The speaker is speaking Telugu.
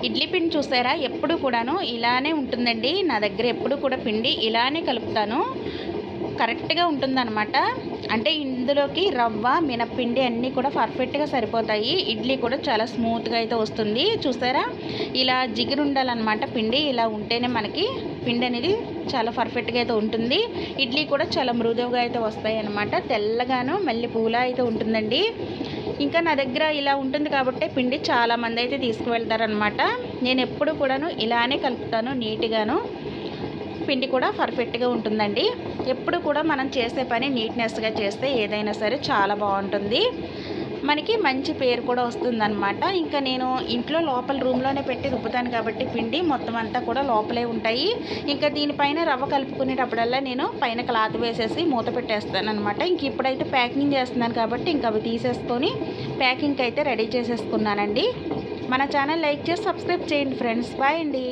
ఇడ్లీ పిండి చూసారా, ఎప్పుడు కూడాను ఇలానే ఉంటుందండి. నా దగ్గర ఎప్పుడు కూడా పిండి ఇలానే కలుపుతాను. కరెక్ట్గా ఉంటుందన్నమాట. అంటే ఇందులోకి రవ్వ, మినప్పిండి అన్నీ కూడా పర్ఫెక్ట్గా సరిపోతాయి. ఇడ్లీ కూడా చాలా స్మూత్గా అయితే వస్తుంది. చూసారా, ఇలా జిగురు ఉండాలన్నమాట. పిండి ఇలా ఉంటేనే మనకి పిండి అనేది చాలా పర్ఫెక్ట్గా అయితే ఉంటుంది. ఇడ్లీ కూడా చాలా మృదువుగా అయితే వస్తాయి అన్నమాట. తెల్లగాను మళ్ళీ పూలా అయితే ఉంటుందండి. ఇంకా నా దగ్గర ఇలా ఉంటుంది కాబట్టి పిండి చాలామంది అయితే తీసుకువెళ్తారనమాట. నేను ఎప్పుడు కూడాను ఇలానే కలుపుతాను నీట్గాను. పిండి కూడా పర్ఫెక్ట్గా ఉంటుందండి. ఎప్పుడు కూడా మనం చేసే పని నీట్నెస్గా చేస్తే ఏదైనా సరే చాలా బాగుంటుంది. మనకి మంచి పేరు కూడా వస్తుందన్నమాట. ఇంకా నేను ఇంట్లో లోపల రూమ్లోనే పెట్టి రుబ్బుతాను కాబట్టి పిండి మొత్తం అంతా కూడా లోపలే ఉంటాయి. ఇంకా దీనిపైన రవ్వ కలుపుకునేటప్పుడల్లా నేను పైన క్లాత్ వేసేసి మూత పెట్టేస్తాను అనమాట. ఇంక ఇప్పుడైతే ప్యాకింగ్ చేస్తున్నాను కాబట్టి ఇంక అవి తీసేసుకొని ప్యాకింగ్కి అయితే రెడీ చేసేసుకున్నానండి. మన ఛానల్ లైక్ చేసి సబ్స్క్రైబ్ చేయండి ఫ్రెండ్స్. బాయ్ అండి.